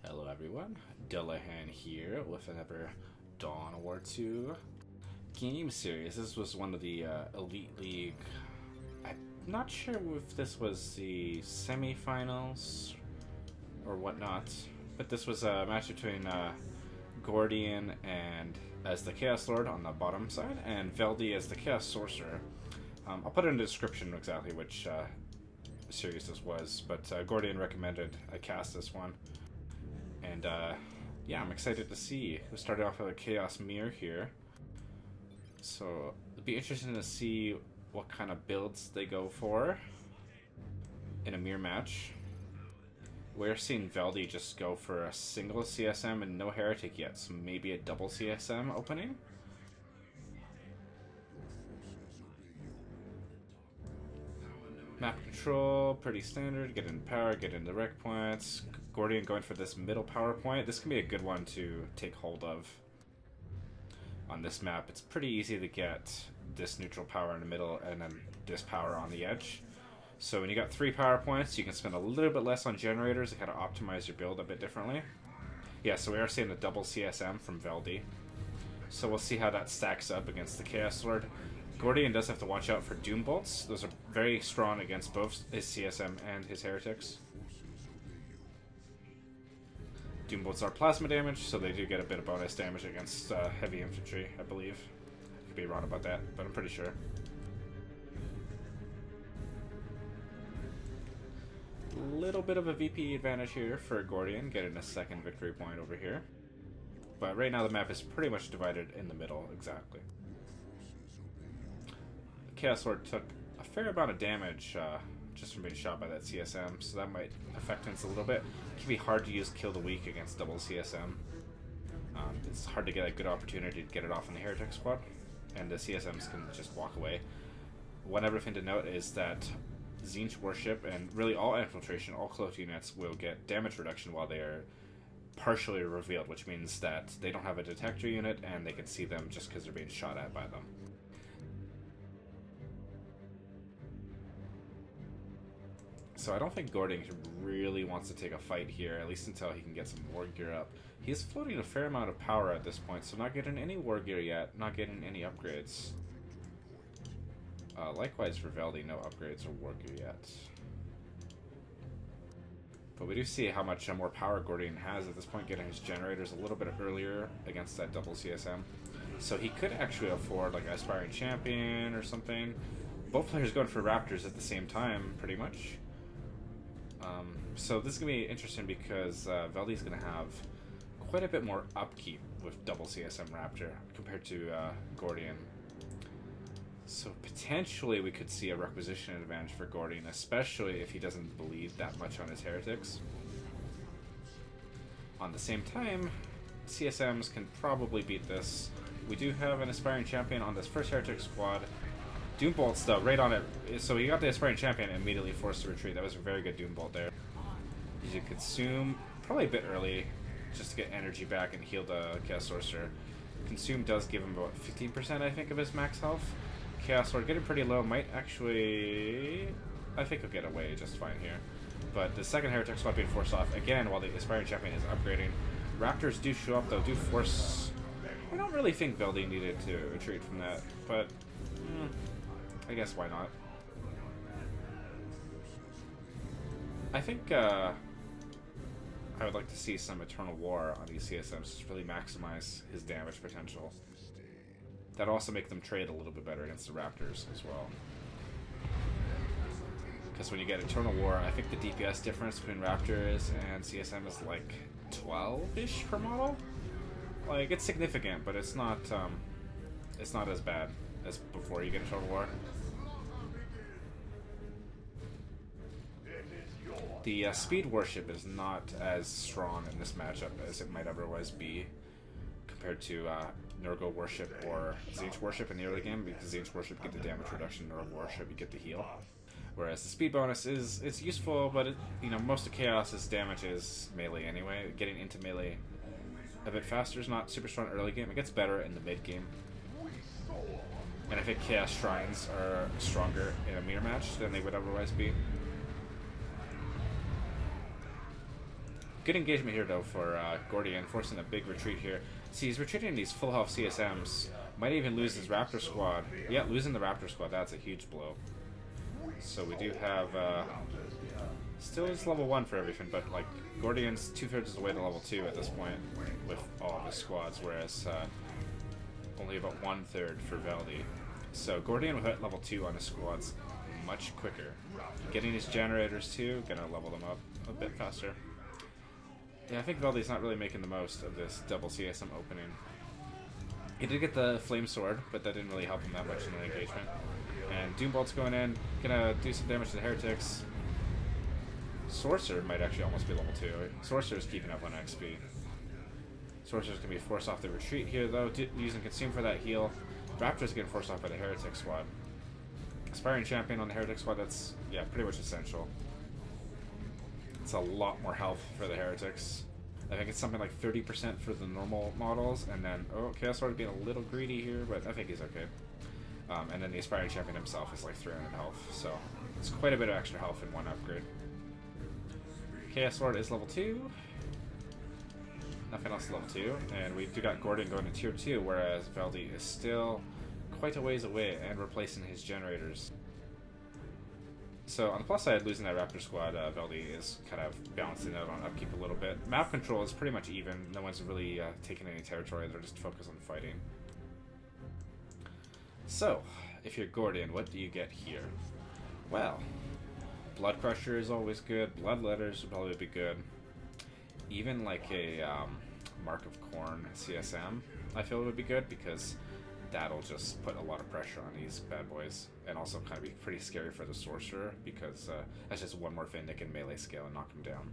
Hello everyone, Dillahan here with another Dawn War 2 game series. This was one of the Elite League. I'm not sure if this was the semi-finals or whatnot, but this was a match between Gordian and as the Chaos Lord on the bottom side, and Veldi as the Chaos Sorcerer. I'll put in the description exactly which series this was, but Gordian recommended I cast this one. And yeah, I'm excited to see. We started off with a Chaos Mirror here. So it'll be interesting to see what kind of builds they go for in a mirror match. We're seeing Veldi just go for a single CSM and no Heretic yet, so maybe a double CSM opening. Map control, pretty standard. Get in power, get in the rec points. Gordian going for this middle power point. This can be a good one to take hold of. On this map, it's pretty easy to get this neutral power in the middle and then this power on the edge. So when you got 3 power points, you can spend a little bit less on generators to kind of optimize your build a bit differently. Yeah, so we are seeing the double CSM from Veldi. So we'll see how that stacks up against the Chaos Lord. Gordian does have to watch out for Doom Bolts. Those are very strong against both his CSM and his Heretics. Doom Bolts are plasma damage, so they do get a bit of bonus damage against heavy infantry, I believe. I could be wrong about that, but I'm pretty sure. Little bit of a VP advantage here for Gordian, getting a second victory point over here. But right now the map is pretty much divided in the middle, exactly. Chaos Lord took a fair amount of damage just from being shot by that CSM, so that might affect things a little bit. It can be hard to use Kill the Weak against double CSM. It's hard to get a good opportunity to get it off in the Heretic squad, and the CSMs can just walk away. One other thing to note is that Tzeentch Worship and really all infiltration, all cloaked units will get damage reduction while they are partially revealed, which means that they don't have a detector unit and they can see them just because they're being shot at by them. So I don't think Gordian really wants to take a fight here, at least until he can get some war gear up. He's floating a fair amount of power at this point, so not getting any war gear yet, not getting any upgrades. Likewise for Veldi, no upgrades or war gear yet. But we do see how much more power Gordian has at this point, getting his generators a little bit earlier against that double CSM. So he could actually afford like an Aspiring Champion or something. Both players going for Raptors at the same time, pretty much. So this is going to be interesting because Veldi's going to have quite a bit more upkeep with double CSM Raptor compared to Gordian. So potentially we could see a requisition advantage for Gordian, especially if he doesn't bleed that much on his Heretics. On the same time, CSMs can probably beat this. We do have an Aspiring Champion on this first Heretic squad. Doom Bolt's though, right on it. So he got the Aspiring Champion and immediately forced to retreat. That was a very good Doom Bolt there. You consume probably a bit early just to get energy back and heal the Chaos Sorcerer. Consume does give him about 15% I think of his max health. Chaos Lord getting pretty low might actually... I think he'll get away just fine here. But the second Heretic squad being forced off again while the Aspiring Champion is upgrading. Raptors do show up though, do force... I don't really think Veldi needed to retreat from that, but... I guess why not? I think I would like to see some Eternal War on these CSMs to really maximize his damage potential. That'd also make them trade a little bit better against the Raptors as well. Because when you get Eternal War, I think the DPS difference between Raptors and CSM is like 12-ish per model. Like, it's significant, but it's not as bad as before you get Eternal War. The Speed Worship is not as strong in this matchup as it might otherwise be compared to Nurgle Worship or Tzeentch Worship in the early game, because Tzeentch Worship you get the damage reduction, Nurgle Worship you get the heal. Whereas the speed bonus it's useful, but it, most of Chaos's damage is melee anyway. Getting into melee a bit faster is not super strong early game. It gets better in the mid game. And I think Chaos Shrines are stronger in a mirror match than they would otherwise be. Good engagement here, though, for Gordian, forcing a big retreat here. See, he's retreating these full health CSMs. Might even lose his Raptor squad. Yeah, losing the Raptor squad, that's a huge blow. So we do have... still is level 1 for everything, but, like, Gordian's 2/3 of the way to level 2 at this point with all of his squads, whereas only about 1/3 for Veldi. So Gordian will hit level 2 on his squads much quicker. Getting his generators, too, gonna level them up a bit faster. Yeah, I think Veldi's not really making the most of this double CSM opening. He did get the Flame Sword, but that didn't really help him that much in the engagement. And Doombolt's going in, gonna do some damage to the Heretics. Sorcerer might actually almost be level 2. Sorcerer's keeping up on XP. Sorcerer's gonna be forced off the retreat here, though, using Consume for that heal. Raptor's getting forced off by the Heretic squad. Aspiring Champion on the Heretic squad, that's, yeah, pretty much essential. It's a lot more health for the Heretics. I think it's something like 30% for the normal models, and then, oh, Chaos Lord being a little greedy here, but I think he's okay. And then the Aspiring Champion himself is like 300 health, so it's quite a bit of extra health in one upgrade. Chaos Lord is level 2. Nothing else level 2, and we do got Gordian going to tier 2, whereas Veldi is still quite a ways away and replacing his generators. So on the plus side, losing that Raptor squad, Veldi is kind of balancing out on upkeep a little bit. Map control is pretty much even. No one's really taking any territory. They're just focused on fighting. So, if you're Gordian, what do you get here? Well, Blood Crusher is always good. Bloodletters would probably be good. Even like a Mark of Corn CSM, I feel would be good, because that'll just put a lot of pressure on these bad boys, and also kind of be pretty scary for the Sorcerer, because that's just one more thing that can melee scale and knock him down.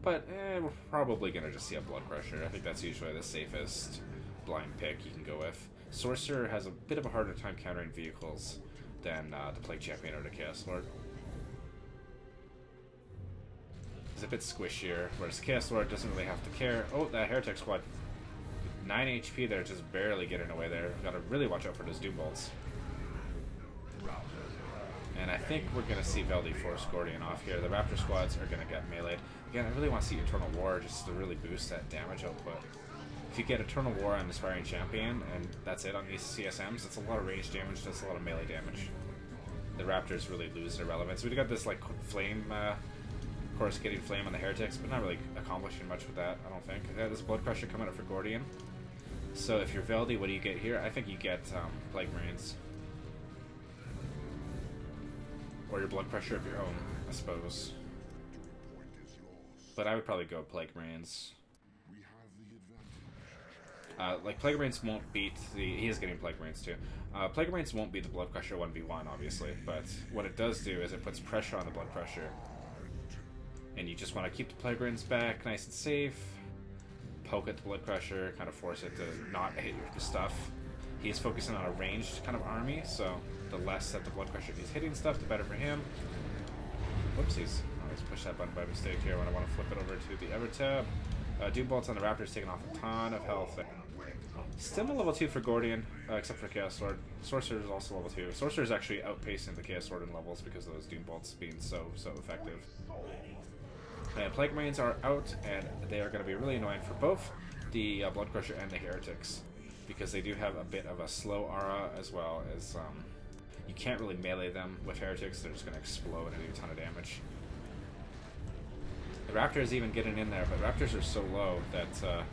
But we're probably going to just see a Blood Crusher. I think that's usually the safest blind pick you can go with. Sorcerer has a bit of a harder time countering vehicles than the Plague Champion or the Chaos Lord. He's a bit squishier, whereas Chaos Lord doesn't really have to care. Oh, that Heretic squad. 9 HP there, just barely getting away there. Gotta really watch out for those Doombolts. And I think we're gonna see Veldi force Gordian off here. The Raptor squads are gonna get meleeed. Again, I really want to see Eternal War just to really boost that damage output. If you get Eternal War on Aspiring Champion, and that's it on these CSMs, it's a lot of range damage, that's a lot of melee damage. The Raptors really lose their relevance. We've got this like flame, coruscating flame on the Heretics, but not really accomplishing much with that, I don't think. This Blood Crusher coming up for Gordian. So if you're Veldi, what do you get here? I think you get Plague Marines. Or your Blood Crusher of your own, I suppose. But I would probably go Plague Marines. Like, Plague Marines won't beat the... He is getting Plague Marines too. Plague Marines won't beat the Blood Crusher 1v1, obviously, but what it does do is it puts pressure on the Blood Crusher. And you just want to keep the Plague Marines back nice and safe. Poke at the Blood Crusher, kind of force it to not hit your stuff. He is focusing on a ranged kind of army, so the less that the Blood Crusher is hitting stuff, the better for him. Whoopsies. I always push that button by mistake here when I want to flip it over to the Ever tab. Doombolts on the Raptors taking off a ton of health. Still a level 2 for Gordian, except for Chaos Lord. Sorcerer is also level 2. Sorcerer is actually outpacing the Chaos Lord in levels because of those Doombolts being so effective. And Plague Marines are out, and they are going to be really annoying for both the Blood Crusher and the Heretics, because they do have a bit of a slow aura, as well as you can't really melee them with Heretics. They're just going to explode and do a ton of damage. The Raptor is even getting in there, but Raptors are so low that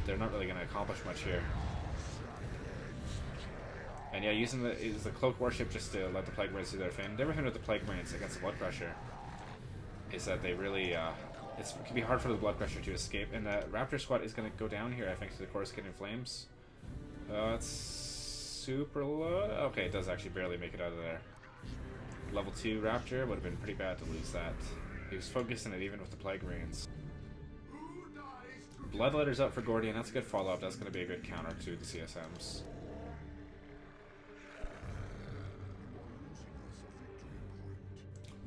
they're not really going to accomplish much here. And yeah, using the Cloak Warship just to let the Plague Marines do their thing. The difference with the Plague Marines against the Blood Crusher is that they really, it can be hard for the Blood Crusher to escape. And the Raptor squad is going to go down here, I think, to the Coruscating Flames. It's super low. Okay, it does actually barely make it out of there. Level 2 Raptor would have been pretty bad to lose that. He was focusing it even with the Plague Marines. Bloodletter's up for Gordian. That's a good follow-up. That's going to be a good counter to the CSMs.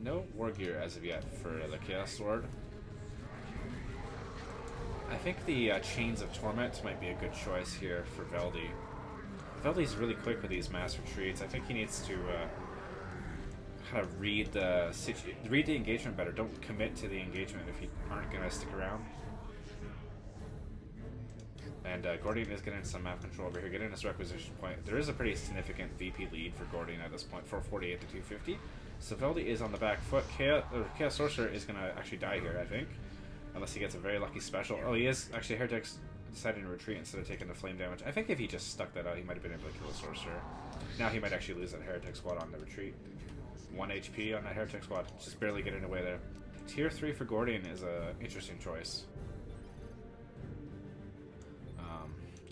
No war gear as of yet for the Chaos Lord. I think the Chains of Torment might be a good choice here for Veldi. Veldi's really quick with these mass retreats. I think he needs to kind of read the engagement better. Don't commit to the engagement if you aren't going to stick around. And Gordian is getting some map control over here, getting his requisition point. There is a pretty significant VP lead for Gordian at this point, 448 to 250. So Veldi is on the back foot. Chaos Sorcerer is going to actually die here, I think. Unless he gets a very lucky special. Oh, he is. Actually, Heretic's deciding to retreat instead of taking the flame damage. I think if he just stuck that out, he might have been able to kill the Sorcerer. Now he might actually lose that Heretic squad on the retreat. 1 HP on that Heretic squad. Just barely getting away there. Tier 3 for Gordian is an interesting choice.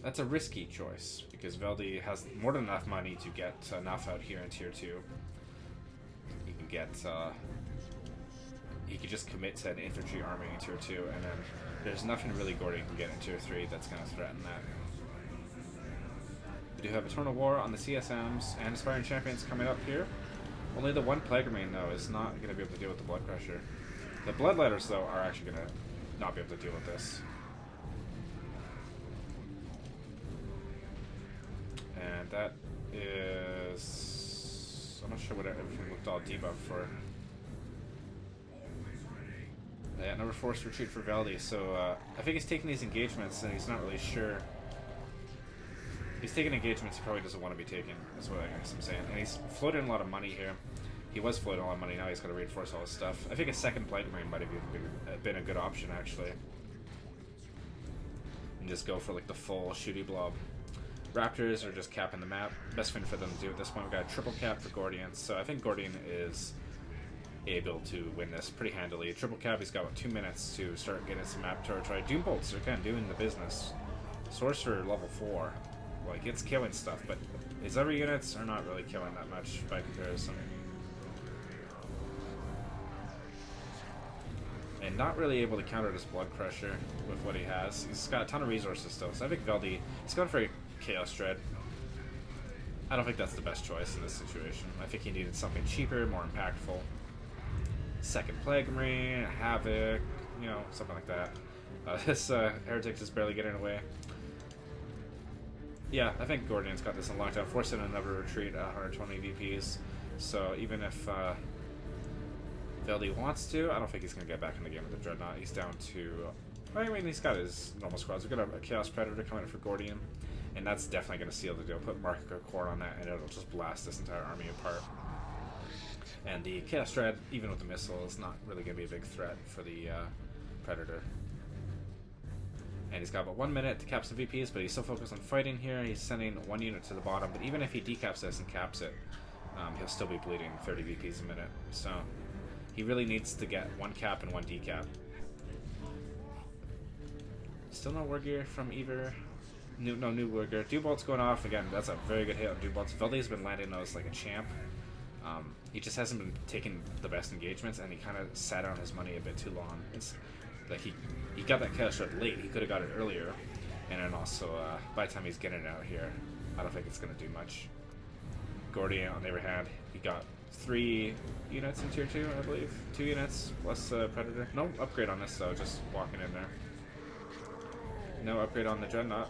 That's a risky choice, because Veldi has more than enough money to get enough out here in Tier 2. He can get... he could just commit to an infantry army in Tier 2, and then there's nothing really Gordian can get in Tier 3 that's going to threaten that. We do have Eternal War on the CSMs and Aspiring Champions coming up here. Only the one Plague Marine, though, is not going to be able to deal with the Blood Crusher. The Bloodletters, though, are actually going to not be able to deal with this. And that is... I'm not sure what everything looked all debuffed for. Yeah, number 4 is retreat for Veldi, so I think he's taking these engagements and he's not really sure. He's taking engagements he probably doesn't want to be taking, that's what I guess I'm saying. And he's floating a lot of money here. He was floating a lot of money, now he's got to reinforce all his stuff. I think a second Plague Marine might have been a good option, actually. And just go for like the full shooty blob. Raptors are just capping the map. Best thing for them to do at this point. We've got a triple cap for Gordian, so I think Gordian is able to win this pretty handily. Triple cap, he's got about 2 minutes to start getting some map territory. Doom bolts are kind of doing the business. Sorcerer level 4, like it's killing stuff, but his other units are not really killing that much by comparison. And not really able to counter this Blood Crusher with what he has. He's got a ton of resources still, so I think Veldi, he's going for a Chaos Dread. I don't think that's the best choice in this situation. I think he needed something cheaper, more impactful. Second Plague Marine, Havoc, you know, something like that. This Heretic is barely getting away. Yeah, I think Gordian's got this in lockdown, forcing another retreat at 120 VPs. So even if Veldi wants to, I don't think he's going to get back in the game with the Dreadnought. He's down to... I mean, he's got his normal squads. We've got a Chaos Predator coming in for Gordian, and that's definitely going to seal the deal. Put Marker Core on that, and it'll just blast this entire army apart. And the Chaos Dread, even with the missile, is not really going to be a big threat for the Predator. And he's got about 1 minute to cap some VPs, but he's still focused on fighting here. He's sending 1 unit to the bottom, but even if he decaps this and caps it, he'll still be bleeding 30 VPs a minute. So he really needs to get 1 cap and 1 decap. Still no war gear from either. No new war gear. Dew bolts going off again. That's a very good hit on Dew bolts. Veldi's been landing those like a champ. He just hasn't been taking the best engagements, and he kind of sat on his money a bit too long. It's like he got that Chaos Shred late. He could have got it earlier, and then also by the time he's getting it out here, I don't think it's going to do much. Gordian, on the other hand, he got 3 units in Tier 2, I believe. 2 units plus Predator. No upgrade on this though, just walking in there. No upgrade on the Dreadnought.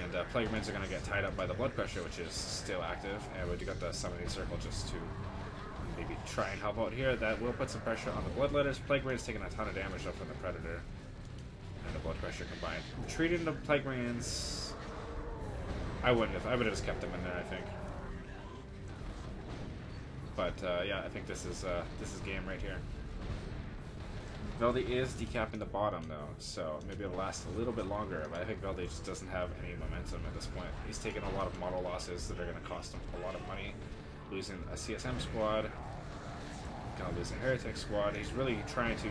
And Plague Marines are going to get tied up by the Blood Crusher, which is still active. And we do got the Summoning Circle just to maybe try and help out here. That will put some pressure on the Bloodletters. Plague Marines taking a ton of damage up from the Predator and the Blood Crusher combined. Treating the Plague Marines, I would have just kept them in there, I think. But yeah, I think this is game right here. Veldi is decapping the bottom though, so maybe it'll last a little bit longer, but I think Veldi just doesn't have any momentum at this point. He's taking a lot of model losses that are going to cost him a lot of money. Losing a CSM squad, gonna lose a Heretic squad. He's really trying to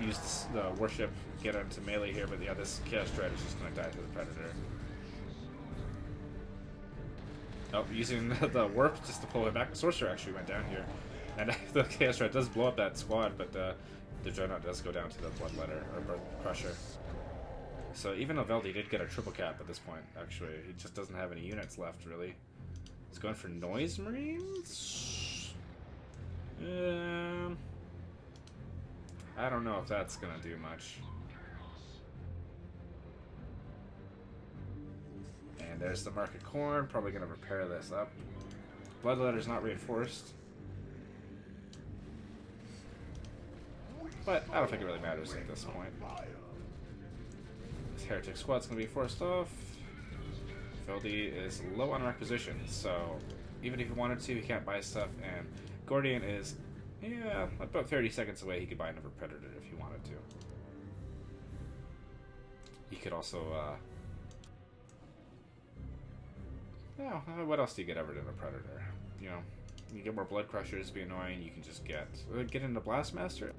use the Warship, get into melee here, but yeah, this Chaos Dread is just going to die to the Predator. Oh, using the Warp just to pull it back. Sorcerer actually went down here, and the Chaos Dread does blow up that squad, but the Dreadnought does go down to the Bloodletter, or Blood Crusher. So even though Veldi did get a triple cap at this point, actually, he just doesn't have any units left, really. He's going for Noise Marines? I don't know if that's going to do much. And there's the Market Corn, probably going to repair this up. Bloodletter's not reinforced. But I don't think it really matters at this point. This Heretic Squad's going to be forced off. Veldi is low on requisition, so even if he wanted to, he can't buy stuff. And Gordian is, yeah, about 30 seconds away. He could buy another Predator if he wanted to. He could also, yeah, what else do you get ever in a Predator? You know, you get more Blood Crushers, be annoying. You can just get into Blastmaster.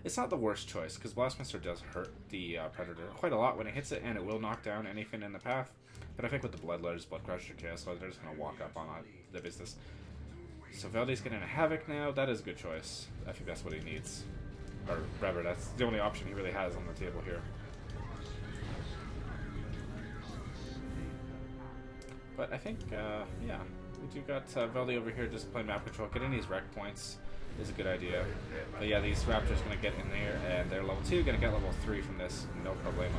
It's not the worst choice, because Blastmaster does hurt the Predator quite a lot when it hits it, and it will knock down anything in the path. But I think with the Bloodletters, Blood Crusher, Chaos Leather, they're just going to walk up on the business. So Veldi's getting a Havoc now. That is a good choice. I think that's what he needs. Or rather, that's the only option he really has on the table here. But I think, yeah, we do got Veldi over here just playing map control. Getting these rec points is a good idea. But yeah, these Raptors going to get in there, and they're level 2, going to get level 3 from this, no problemo.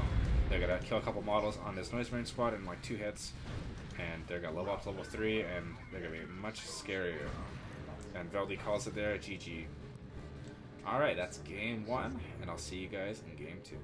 They're going to kill a couple models on this Noise Marine squad in like 2 hits, and they're going to level up to level 3, and they're going to be much scarier. And Veldi calls it there, GG. Alright, that's game 1, and I'll see you guys in game 2.